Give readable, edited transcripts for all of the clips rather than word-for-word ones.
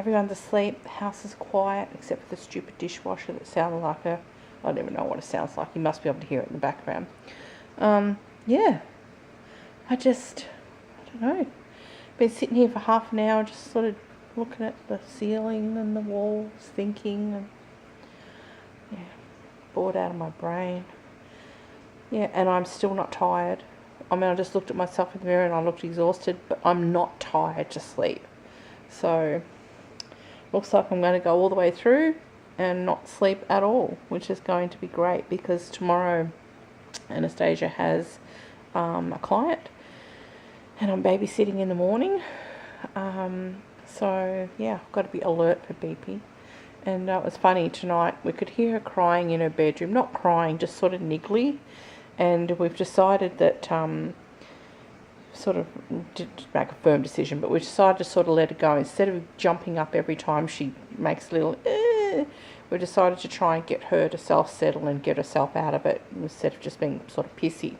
Everyone's asleep. The house is quiet except for the stupid dishwasher that sounded like I don't even know what it sounds like. You must be able to hear it in the background. Yeah. I don't know. Been sitting here for half an hour just sort of looking at the ceiling and the walls, thinking, and yeah, bored out of my brain. Yeah, and I'm still not tired. I mean, I just looked at myself in the mirror and I looked exhausted, but I'm not tired to sleep. So, looks like I'm going to go all the way through and not sleep at all, which is going to be great because tomorrow Anastasia has a client and I'm babysitting in the morning. So, yeah, I've got to be alert for BP. And it was funny tonight, we could hear her crying in her bedroom. Not crying, just sort of niggly. And we've decided that, sort of, didn't make a firm decision, but we decided to sort of let her go. Instead of jumping up every time she makes a little, we decided to try and get her to self-settle and get herself out of it instead of just being sort of pissy.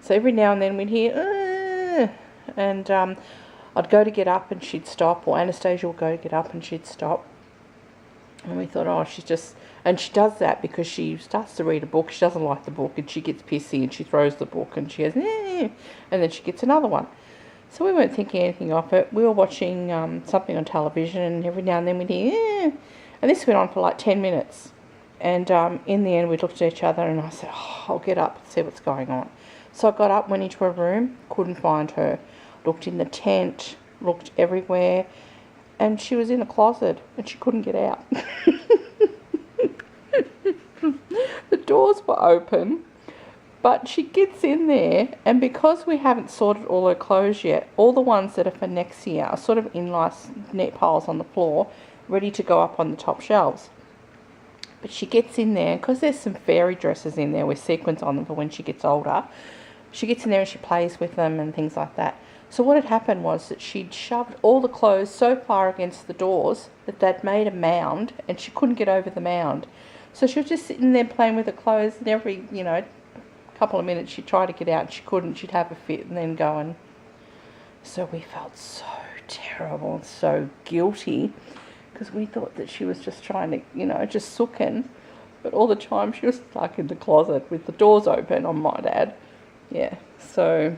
So every now and then we'd hear, and I'd go to get up and she'd stop, or Anastasia would go to get up and she'd stop. And we thought, oh, she's just... And she does that because she starts to read a book, she doesn't like the book, and she gets pissy and she throws the book and she goes, and then she gets another one. So we weren't thinking anything of it. We were watching something on television, and every now and then we'd hear, and this went on for like 10 minutes. And in the end we looked at each other and I said, oh, I'll get up and see what's going on. So I got up, went into her room, couldn't find her. Looked in the tent, looked everywhere, and she was in a closet and she couldn't get out. The doors were open, but she gets in there, and because we haven't sorted all her clothes yet, all the ones that are for next year are sort of in nice neat piles on the floor, ready to go up on the top shelves. But she gets in there, because there's some fairy dresses in there with sequins on them for when she gets older. She gets in there and she plays with them and things like that. So what had happened was that she'd shoved all the clothes so far against the doors that they'd made a mound, and she couldn't get over the mound. So she was just sitting there playing with her clothes, and every, couple of minutes she'd try to get out and she couldn't. She'd have a fit and then go. And so we felt so terrible and so guilty because we thought that she was just trying to, just sooking. But all the time she was stuck in the closet with the doors open, I might add. Yeah, so...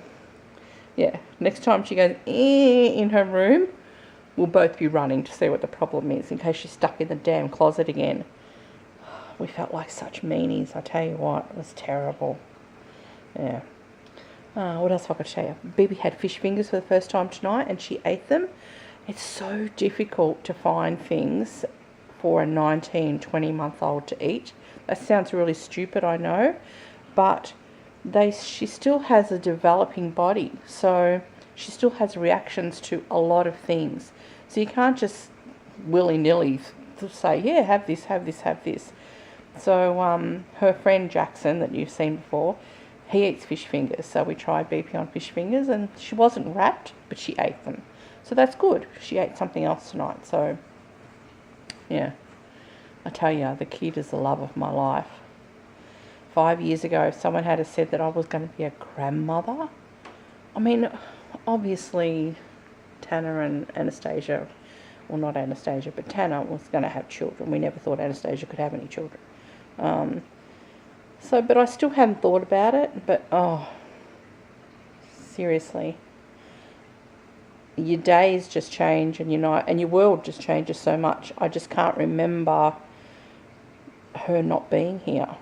yeah, next time she goes in her room, we'll both be running to see what the problem is in case she's stuck in the damn closet again. We felt like such meanies, I tell you what, it was terrible. Yeah. What else have I got to tell you? Bibi had fish fingers for the first time tonight and she ate them. It's so difficult to find things for a 19, 20-month-old to eat. That sounds really stupid, I know, but... she still has a developing body, so she still has reactions to a lot of things. So you can't just willy-nilly say, yeah, have this, have this, have this. So her friend Jackson, that you've seen before, he eats fish fingers. So we tried BP on fish fingers, and she wasn't wrapped, but she ate them. So that's good. She ate something else tonight. So, yeah, I tell you, the kid is the love of my life. 5 years ago, if someone had said that I was going to be a grandmother, I mean, obviously, Tannah and Anastasia, well, not Anastasia, but Tannah was going to have children. We never thought Anastasia could have any children. But I still hadn't thought about it, but, seriously, your days just change and your world just changes so much. I just can't remember her not being here.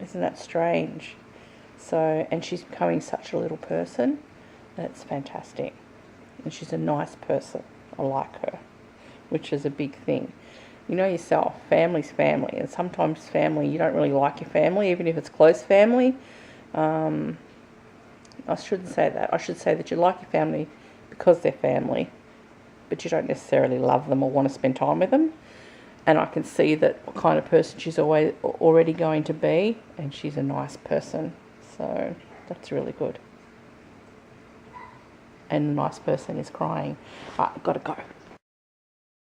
Isn't that strange? So, and she's becoming such a little person. That's fantastic. And she's a nice person. I like her, which is a big thing. You know yourself, family's family. And sometimes family, you don't really like your family, even if it's close family. I shouldn't say that. I should say that you like your family because they're family, but you don't necessarily love them or want to spend time with them. And I can see that what kind of person she's already going to be, and she's a nice person. So that's really good. And the nice person is crying. Right, I've got to go.